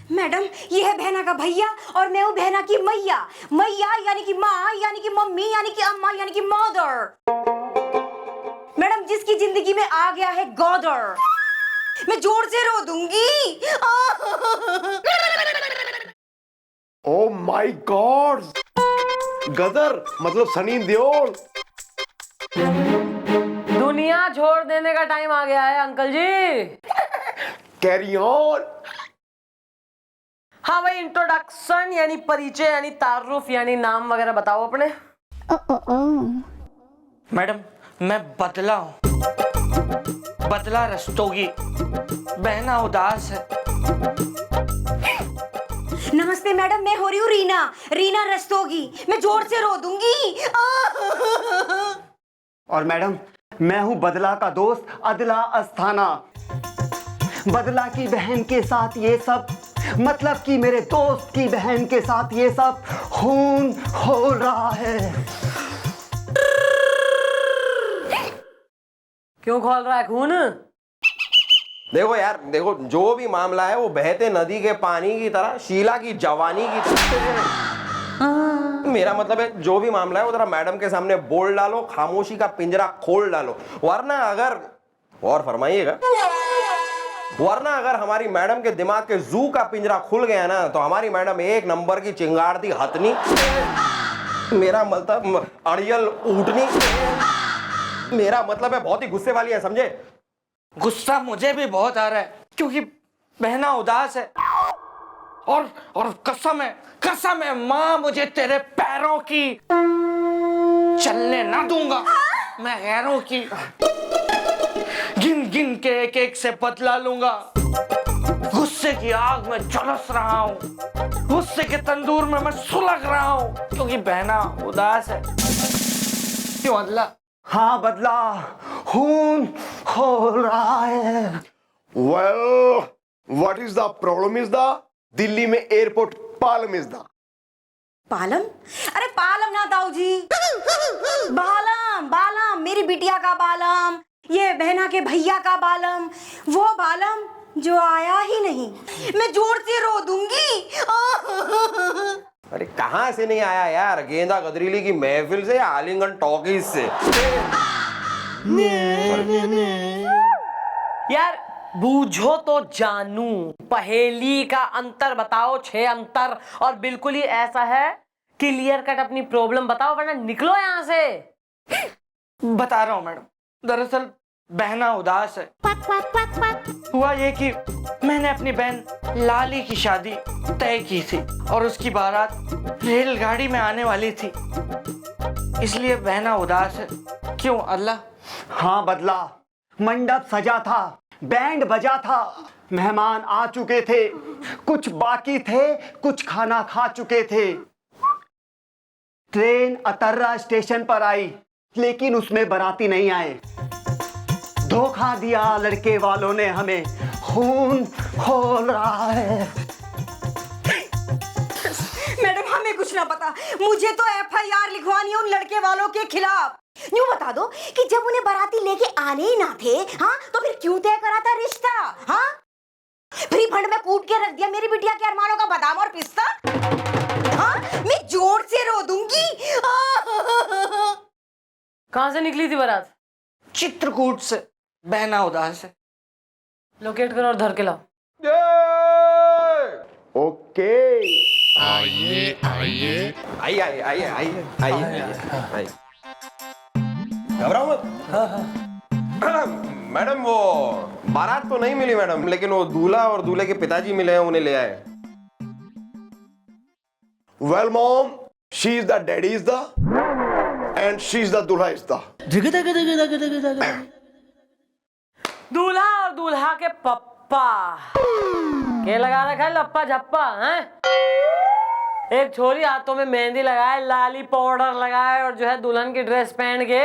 Madam ये है बहना का भैया और मैं हूँ बहना की मैया। मैया यानी कि माँ, यानी कि मम्मी, यानी कि अम्मा, यानी कि मदर। मैडम जिसकी जिंदगी में आ गया है गॉडर, मैं जोर से रो दूंगी। ओ माय गॉड, गदर मतलब सनी देओल। दुनिया छोड़ देने का टाइम आ गया है अंकल जी। Carry on. हाँ भाई, इंट्रोडक्शन यानी परिचय यानी तारुफ यानी नाम वगैरह बताओ अपने। मैडम मैं बदला हूँ, बदला रस्तोगी, बहना उदास है। नमस्ते मैडम, मैं हो रही हूँ रीना, रीना रस्तोगी, मैं जोर से रो दूंगी। और मैडम मैं हूं बदला का दोस्त अदला अस्थाना। बदला की बहन के साथ ये सब, मतलब कि मेरे दोस्त की बहन के साथ ये सब खून हो रहा है। क्यों खोल रहा है खून? देखो यार, देखो जो भी मामला है वो बहते नदी के पानी की तरह, शीला की जवानी की तरह। मेरा मतलब है जो भी मामला है वो जरा मैडम के सामने बोल डालो, खामोशी का पिंजरा खोल डालो, वरना अगर और फरमाइएगा, वरना अगर हमारी मैडम के दिमाग के जू का पिंजरा खुल गया ना तो हमारी मैडम एक नंबर की चिंगारती हथनी, मेरा मतलब अड़ियल ऊँटनी, मेरा मतलब है बहुत ही गुस्से वाली है, समझे? गुस्सा मुझे भी बहुत आ रहा है क्योंकि बहना उदास है। और कसम है माँ, मुझे तेरे पैरों की चलने ना दूंगा। मैं गैरों की गिन गिन के एक एक से बदला लूंगा। गुस्से की आग में झुलस रहा हूँ, गुस्से के तंदूर में मैं सुलग रहा हूँ क्योंकि बहना उदास है। क्यों अल्लाह? हाँ बदला, खून हो रहा है। Well what is the problem is the Delhi में airport Palam is the Palam? अरे पालम ना ताऊ जी, बालम, बालम, मेरी बिटिया का बालम, ये बहना के भैया का बालम, वो बालम जो आया ही नहीं। मैं जोर से रो दूंगी। अरे कहां से नहीं आया यार, गेंदा गदरीली की महफिल से या आलिंगन टॉकीज से? यार बूझो तो जानू, पहेली का अंतर बताओ, 6 अंतर, और बिल्कुल ही ऐसा है क्लियर कट अपनी प्रॉब्लम बताओ वरना निकलो यहां से। बता रहा हूं मैडम, दरअसल बहना उदास है। हुआ ये कि मैंने अपनी बहन लाली की शादी तय की थी और उसकी बारात रेलगाड़ी में आने वाली थी, इसलिए बहना उदास है। क्यों अल्लाह? हाँ बदला, मंडप सजा था, बैंड बजा था, मेहमान आ चुके थे, कुछ बाकी थे, कुछ खाना खा चुके थे। ट्रेन अतर्रा स्टेशन पर आई लेकिन उसमें बाराती नहीं आए। धोखा दिया लड़के वालों ने हमें, खून खोल रहा है। मैडम हमें कुछ ना पता, मुझे तो FIR लिखवानी है उन लड़के वालों के खिलाफ। यूं बता दो कि जब उन्हें बाराती लेके आने ही ना थे, हाँ, तो फिर क्यों तय करा था रिश्ता? हाँ, फ्री फंड में कूट के रख दिया मेरी बिटिया के अरमानों का बादाम और पिस्ता। हाँ, मैं जोर से रो दूंगी। कहां से निकली थी बारात? चित्रकूट से। बहना उदास है। लोकेट करो और धर के लाओ। ओके। आइए आइए आइए आइए आइए, घबराओ मत। मैडम वो बारात तो नहीं मिली मैडम, लेकिन वो दूल्हा और दूल्हे के पिताजी मिले हैं, उन्हें ले आए। Well mom, she is the daddy is the end she is the दूल्हा इज द। दूल्हा और दूल्हा के पप्पा के लगा रखा है लप्पा झप्पा हैं? एक छोरी हाथों में मेहंदी लगाए, लाली पाउडर लगाए और जो है दुल्हन की ड्रेस पहन के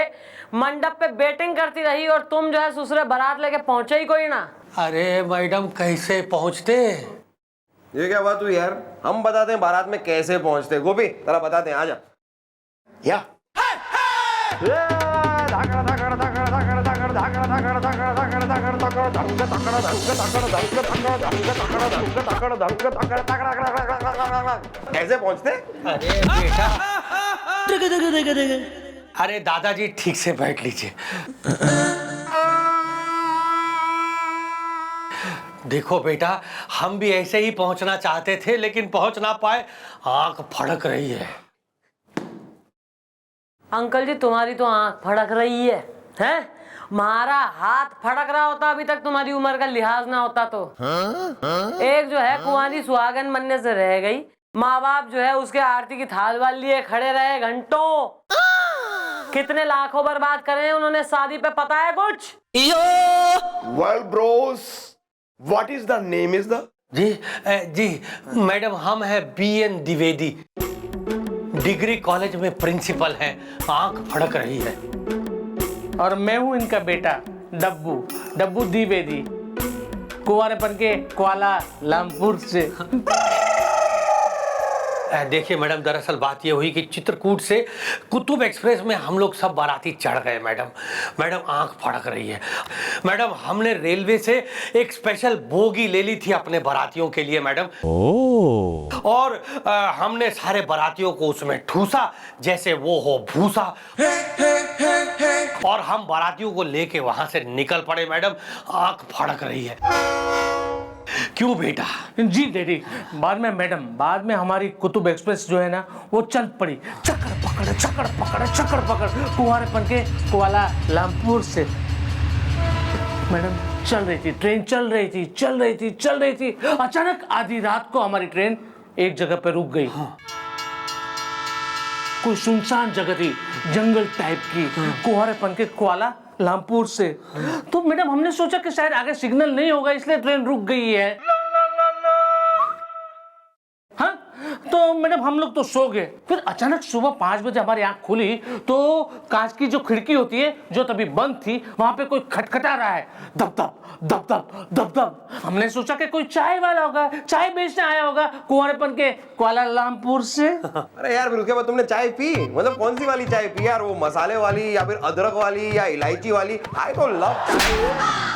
मंडप पे बेटिंग करती रही, और तुम जो है ससुरे बारात लेके पहुंचे ही कोई ना। अरे मैडम कैसे पहुंचते? ये क्या बात हुई यार? हम बताते हैं बारात में कैसे पहुंचते। गोपी जरा बताते हैं, आजा। या कैसे पहुंचते? अरे बेटा, अरे दादाजी ठीक से बैठ लीजिए। देखो बेटा, हम भी ऐसे ही पहुंचना चाहते थे लेकिन पहुंच ना पाए, आंख फड़क रही है। अंकल जी तुम्हारी तो आंख फड़क रही है, हैं? हमारा हाथ फड़क रहा होता अभी तक तुम्हारी उम्र का लिहाज ना होता तो। एक जो है कुंवारी सुहागन बनने से रह गई, माँ बाप जो है उसके आरती की थाल वाल लिए खड़े रहे घंटों, कितने लाखों बर्बाद करे उन्होंने शादी पे, पता है कुछ? Well, bros, what is the name is the? जी मैडम, हम हैं BN द्विवेदी, डिग्री कॉलेज में प्रिंसिपल हैं। आंख फड़क रही है। और मैं हूं इनका बेटा डब्बू द्विवेदी, कुंवारेपन के कुआला लंपुर से। देखिए मैडम, दरअसल बात ये हुई कि चित्रकूट से कुतुब एक्सप्रेस में हम लोग सब बाराती चढ़ गए। मैडम आंख फड़क रही है। मैडम हमने रेलवे से एक स्पेशल बोगी ले ली थी अपने बारातियों के लिए मैडम। और हमने सारे बारातियों को उसमें ठूसा जैसे वो हो भूसा। और हम बारातियों को लेके वहां से निकल पड़े मैडम। आंख फड़क रही है। क्यों बेटा? जी डैडी, बाद में हमारी कुतुब एक्सप्रेस जो है ना वो चल पड़ी, चक्कर पकड़ कुंवारेपन के कुआला लंपुर से। मैडम चल रही थी, ट्रेन चल रही थी। अचानक आधी रात को हमारी ट्रेन एक जगह पे रुक गई। कोई सुनसान जगह थी, जंगल टाइप की, कुंवारेपन के कुआला लंपुर से। तो मैडम हमने सोचा कि शायद आगे सिग्नल नहीं होगा इसलिए ट्रेन रुक गई है। हाँ, तो मैडम हम लोग तो सो गए। फिर अचानक सुबह 5 बजे हमारी आंख खुली तो कांच की जो खिड़की होती है जो तभी बंद थी, वहां पे कोई खटखटा रहा है, दब। हमने सोचा कि कोई चाय वाला होगा, चाय बेचने आया होगा कुंवारेपन के कुआला लंपुर से। अरे यार, फिर उसके बाद तुमने चाय पी? मतलब कौन सी वाली चाय पी यार? वो मसाले वाली या फिर अदरक वाली या इलायची वाली? आई तो लव चाय।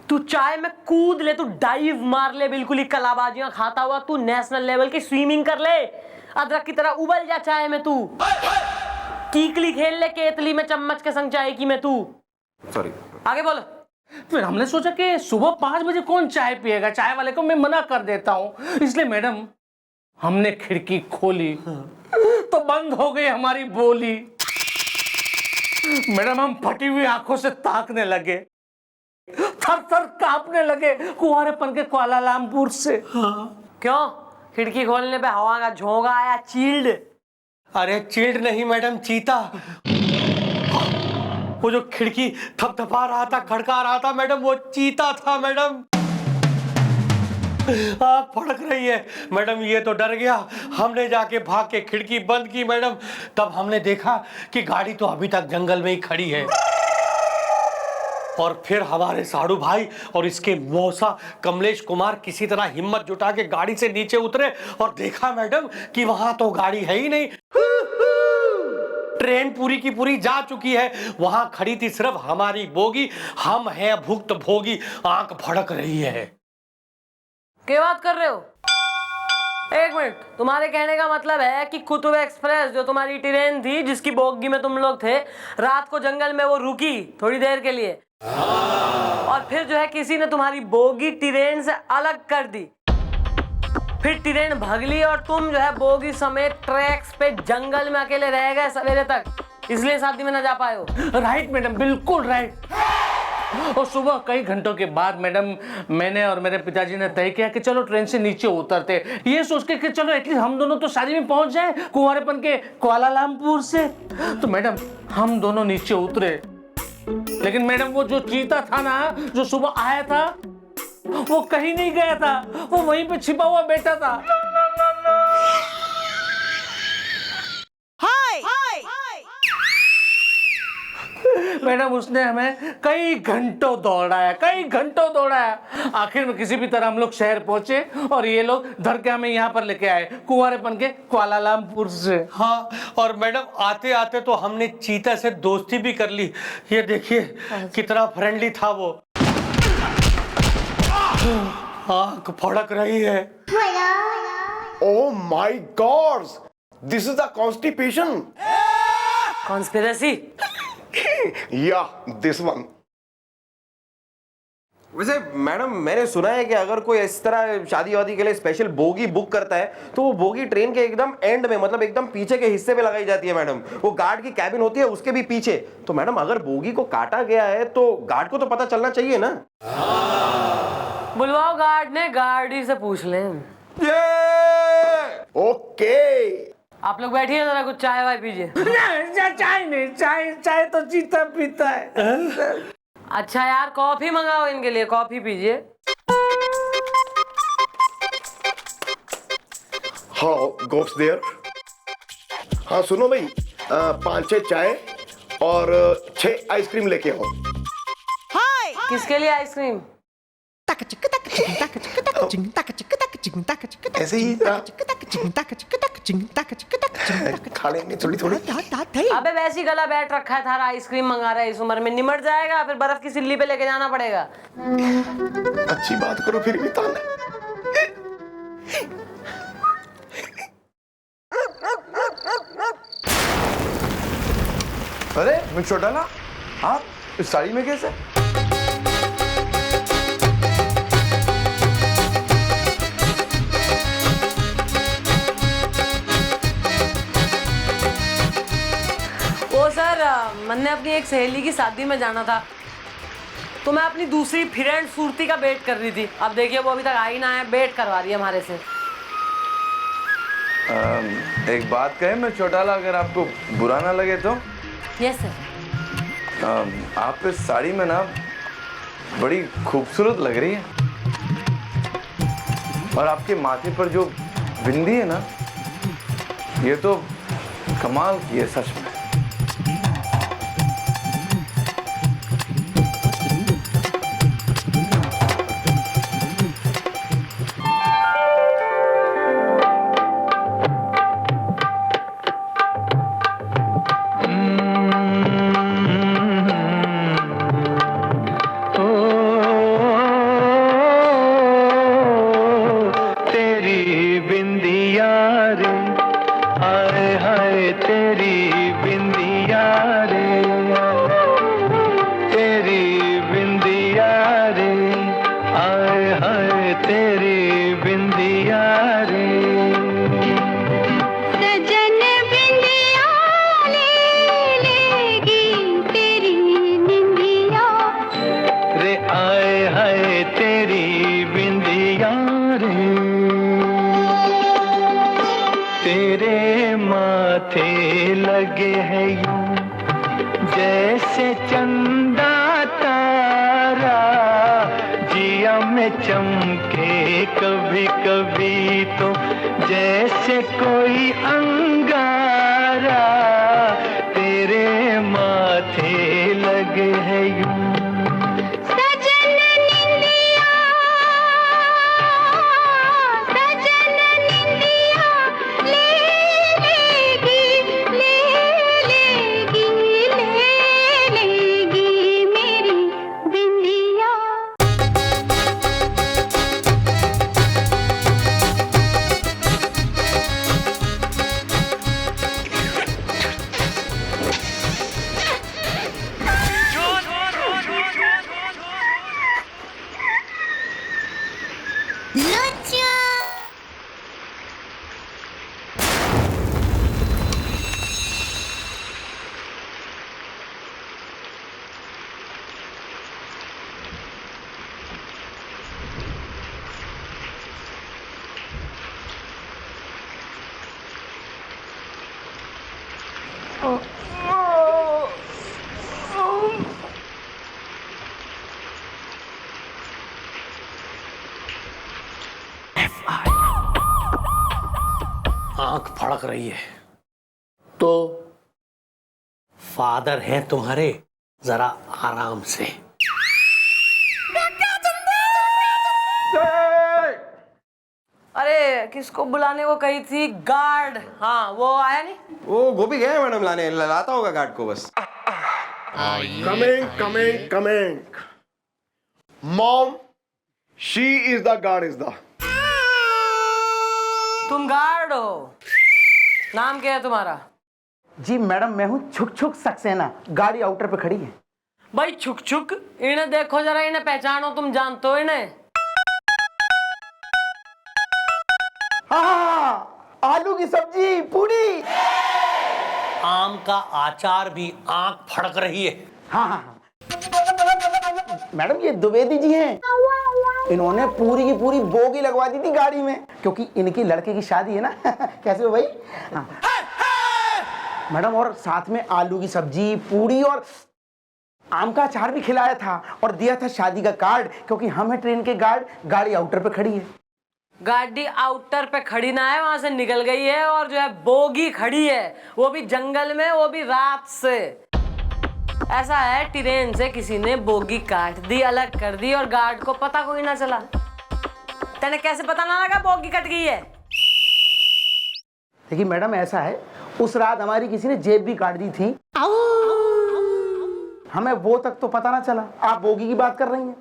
तू चाय में कूद ले, तू डाइव मार ले, बिल्कुल ही कलाबाजियां खाता हुआ तू नेशनल लेवल की स्विमिंग कर ले, अदरक की तरह उबल जा चाय में तू, कीकली खेल ले केतली में चम्मच के संग चाय की में तू। सॉरी, आगे बोलो। फिर हमने सोचा कि सुबह 5 बजे कौन चाय पिएगा, चाय वाले को मैं मना कर देता हूं। इसलिए मैडम हमने खिड़की खोली तो बंद हो गई हमारी बोली। मैडम हम फटी हुई आंखों से ताकने लगे, थर कांपने लगे कुंवारेपन के कुआला लंपुर से। क्यों? खिड़की खोलने पे हवा का झोंका आया, चील्ड? अरे चिल्ड नहीं मैडम, चीता। वो जो खिड़की थपथपा रहा था, खड़का रहा था मैडम, वो चीता था मैडम। आँख फड़क रही है मैडम, ये तो डर गया। हमने जाके भाग के खिड़की बंद की मैडम। तब हमने देखा कि गाड़ी तो अभी तक जंगल में ही खड़ी है। और फिर हमारे साड़ू भाई और इसके मौसा कमलेश कुमार किसी तरह हिम्मत जुटा के गाड़ी से नीचे उतरे और देखा मैडम कि वहां तो गाड़ी है ही नहीं। ट्रेन पूरी की पूरी जा चुकी है, वहां खड़ी थी सिर्फ हमारी बोगी। हम हैं भुक्त भोगी। आंख फड़क रही है। क्या बात कर रहे हो? एक मिनट, तुम्हारे कहने का मतलब है कि कुतुब एक्सप्रेस जो तुम्हारी ट्रेन थी जिसकी बोगी में तुम लोग थे, रात को जंगल में वो रुकी थोड़ी देर के लिए, और फिर जो है किसी ने तुम्हारी बोगी ट्रेन से अलग कर दी, फिर ट्रेन भगली और तुम जो है बोगी समेत ट्रैक्स पे जंगल में अकेले रह गए सवेरे तक, इसलिए शादी में ना जा पाए हो। राइट मैडम, बिल्कुल राइट। और सुबह कई घंटों के बाद मैडम मैंने और मेरे पिताजी ने तय किया कि चलो ट्रेन से नीचे उतरते, ये सोच के कि चलो एटलीस्ट हम दोनों तो शादी में पहुंच जाए कुंवारेपन के कुआला लंपुर से। तो मैडम हम दोनों नीचे उतरे, लेकिन मैडम वो जो चीता था ना जो सुबह आया था वो कहीं नहीं गया था, वो वहीं पे छिपा हुआ बैठा था। मैडम उसने हमें कई घंटों दौड़ाया। आखिर में किसी भी तरह हम लोग शहर पहुंचे और ये लोग धर के हमें यहाँ पर लेके आए, कुंवारेपन के कुआलालंपुर से। हाँ, और मैडम आते आते तो हमने चीता से दोस्ती भी कर ली। ये देखिए कितना फ्रेंडली था वो। आंख फड़क रही है। Oh my God! This is the constipation. Conspiracy. Yeah, this one. वैसे मैडम मैंने सुना है कि अगर कोई इस तरह शादी वादी के लिए स्पेशल बोगी बुक करता है तो वो बोगी ट्रेन के एकदम एंड में, मतलब एकदम पीछे के हिस्से पे लगाई जाती है मैडम। वो गार्ड की कैबिन होती है उसके भी पीछे। तो मैडम अगर बोगी को काटा गया है तो गार्ड को तो पता चलना चाहिए ना। बुलवाओ गार्ड ने, गार्ड ही से पूछ लें। Okay. आप लोग बैठिए जरा, कुछ चाय वाय पीजिए। चाय नहीं, चाय तो चीता पीता है। अच्छा यार कॉफी मंगाओ इनके लिए, कॉफी पीजिए। Hello, goes there. हाँ सुनो भाई, 5-6 चाय और 6 आइसक्रीम लेके आओ। किसके लिए आइसक्रीम? ऐसे ही खा लेंगे थोड़ी थोड़ी। अबे वैसी गला बैठ रखा है थारा, आइसक्रीम मंगा रहा है इस उम्र में, निमट जाएगा, फिर बर्फ की सिल्ली पे लेके जाना पड़ेगा। अच्छी बात करो फिर भी ताना। अरे मिस चौटाला, आप इस साड़ी में कैसे? ओ सर, मैंने अपनी एक सहेली की शादी में जाना था तो मैं अपनी दूसरी फ्रेंड सूरती का वेट कर रही थी। अब देखिए वो अभी तक आई ना है, वेट करवा रही है हमारे से। एक बात कहे मैं चौटाला, अगर आपको बुरा ना लगे तो? Yes sir. आप इस साड़ी में ना बड़ी खूबसूरत लग रही है, और आपके माथे पर जो बिंदी है ना, ये तो कमाल की है सच में। तेरे माथे लगे हैं यूं जैसे चंदा तारा, जिया में चमके कभी कभी तो जैसे कोई अंगारा, तेरे माथे लगे हैं यूं। आंख फड़क रही है तो फादर हैं तुम्हारे जरा आराम से। अरे किसको बुलाने को कही थी? गार्ड। हाँ वो आया नहीं। वो गोभी गया मैडम लाने, लाता होगा गार्ड को बस। Coming. Mom, she is the guard is the. तुम गार्ड हो? नाम क्या है तुम्हारा? जी मैडम, मैं हूँ छुक छुक सक्सेना, गाड़ी आउटर पे खड़ी है। भाई छुक छुक, इन्हें देखो जरा, इन्हें पहचानो, तुम जानते हो इन्हें? हाँ, आलू की सब्जी, पूरी। आम का आचार भी आंख फड़क रही है। हाँ। मैडम ये द्विवेदी जी हैं। इन्होंने पूरी की पूरी बोगी लगवा दी थी गाड़ी में, क्योंकि इनकी लड़के की शादी है ना। कैसे हो भाई? हाँ। मैडम और साथ में आलू की सब्जी, पूरी और आम का अचार भी खिलाया था और दिया था शादी का कार्ड, क्योंकि हम है ट्रेन के गार्ड, गाड़ी आउटर पे खड़ी है। गाड़ी आउटर पे खड़ी ना है, वहां से निकल गई है, और जो है बोगी खड़ी है, वो भी जंगल में, वो भी रात से। ऐसा है ट्रेन से किसी ने बोगी काट दी, अलग कर दी, और गार्ड को पता कोई ना चला। तेने कैसे पता ना लगा बोगी कट गई है? देखिए मैडम, ऐसा है, उस रात हमारी किसी ने जेब भी काट दी थी, हमें वो तक तो पता ना चला। आप बोगी की बात कर रही हैं।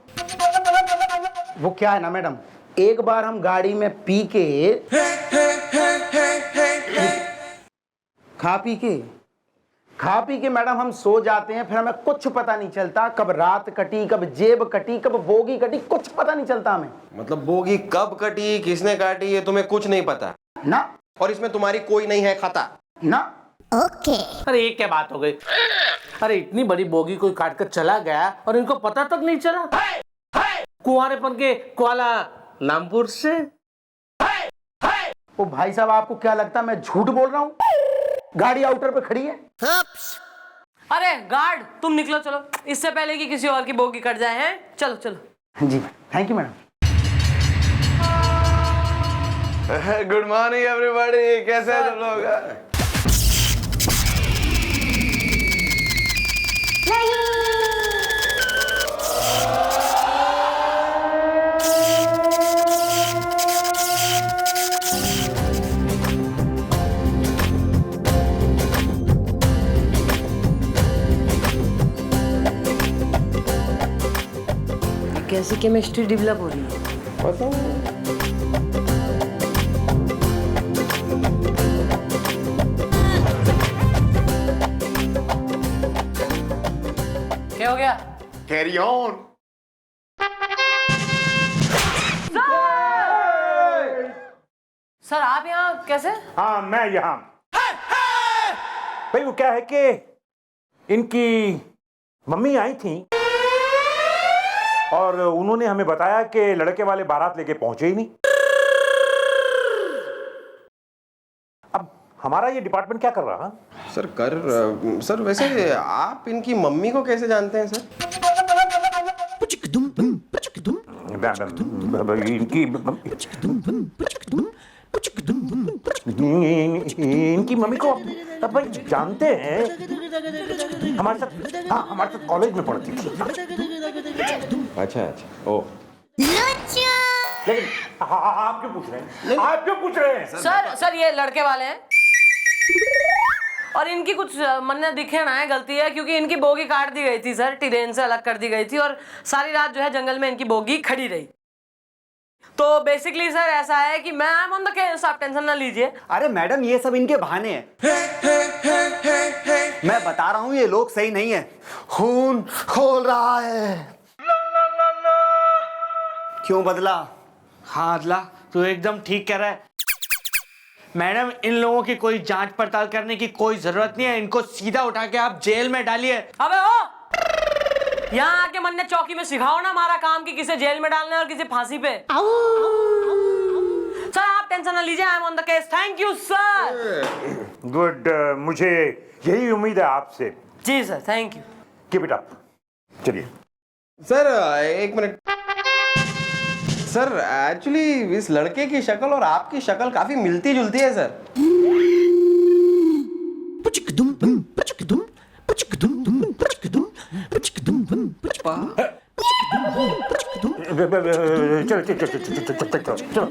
वो क्या है ना मैडम, एक बार हम गाड़ी में पी के खा पी के मैडम हम सो जाते हैं, फिर हमें कुछ पता नहीं चलता, कब रात कटी, कब जेब कटी, कब बोगी कटी, कुछ पता नहीं चलता हमें। मतलब बोगी कब कटी, किसने काटी, ये तुम्हें कुछ नहीं पता ना, और इसमें तुम्हारी कोई नहीं है खाता ना। अरे ये क्या बात हो गई? अरे इतनी बड़ी बोगी कोई काट कर चला गया और इनको पता तक नहीं चला। कुंवारेपन के क्वाला नामपुर से। ओ भाई साहब, आपको क्या लगता है मैं झूठ बोल रहा हूँ? गाड़ी आउटर पे खड़ी है। अरे गार्ड, तुम निकलो, चलो, इससे पहले कि किसी और की बोगी कट जाए। हैं, चलो चलो। जी thank you madam. Good morning everybody, कैसे हैं तुम लोग? कैसी केमिस्ट्री डेवलप हो रही है? पता नहीं। क्या हो गया? Carry on. सर आप यहाँ कैसे? हाँ मैं यहाँ। भाई वो क्या है कि इनकी मम्मी आई थी और उन्होंने हमें बताया कि लड़के वाले बारात लेके पहुंचे ही नहीं। अब हमारा ये डिपार्टमेंट क्या कर रहा? सर वैसे आप इनकी मम्मी को कैसे जानते हैं सर? इनकी मम्मी को अब भाई जानते हैं, हमारे साथ कॉलेज में पढ़ती थी। अच्छा, ओ। लेकिन आप क्यों पूछ रहे हैं? आप क्यों पूछ रहे हैं? सर ये लड़के वाले हैं और इनकी कुछ मन्नत दिखे ना है, गलती है, क्योंकि इनकी बोगी काट दी गई थी सर, ट्रेन से अलग कर दी गई थी, और सारी रात जो है जंगल में इनकी बोगी खड़ी रही। तो बेसिकली सर ऐसा है कि मैं आई एम ऑन द केस, आप टेंशन ना लीजिए। अरे मैडम, ये सब इनके बहाने हैं। मैं बता रहा हूँ ये लोग सही नहीं है। खून खोल रहा है। क्यों बदला? हाँ अदला, तू एकदम ठीक कह रहा है। मैडम, इन लोगों की कोई जांच पड़ताल करने की कोई जरूरत नहीं है, इनको सीधा उठा के आप जेल में डालिए। अबे ओ, यहाँ आके मन ने चौकी में सिखाओ ना हमारा काम, कि किसे जेल में डालना है और किसे फांसी पे। सर आप टेंशन ना लीजिए, I am on the case. Thank you sir. Good, मुझे यही उम्मीद है आपसे। जी sir, thank you. Keep it up. चलिए सर एक मिनट। सर एक्चुअली इस लड़के की शक्ल और आपकी शक्ल काफी मिलती जुलती है सर। पप्पा। चलो चलो चलो चलो चलो।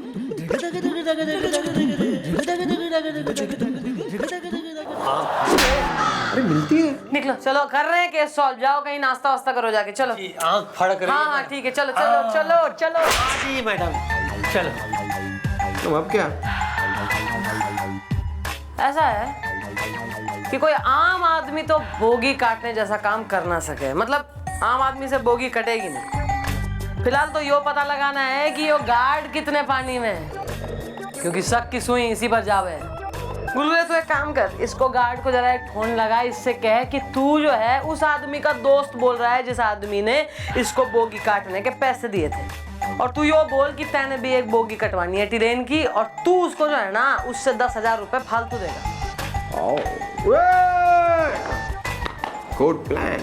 अरे मिलती है। निकलो, चलो कर रहे हैं केस सॉल्व, जाओ कहीं नाश्ता वास्ता करो जाके, चलो। आंख फड़क रही हाँ हाँ ठीक है, चलो चलो चलो चलो। जी मैडम चलो। तो अब क्या? ऐसा है कि कोई आम आदमी तो बोगी काटने जैसा काम कर ना सके, मतलब आम आदमी से बोगी कटेगी नहीं। फिलहाल तो यो पता लगाना है कि यो गार्ड कितने पानी में है, क्योंकि शक की सुई इसी पर जावे। गुल्लू तो एक काम कर, इसको गार्ड को जरा एक फोन लगा, इससे कह कि तू जो है उस आदमी का दोस्त बोल रहा है जिस आदमी ने इसको बोगी काटने के पैसे दिए थे, और तू यो बोल कि तैने भी एक बोगी कटवानी है ट्रेन की, और तू उसको जो है ना उससे 10,000 रुपए फालतू देगा। Good plan.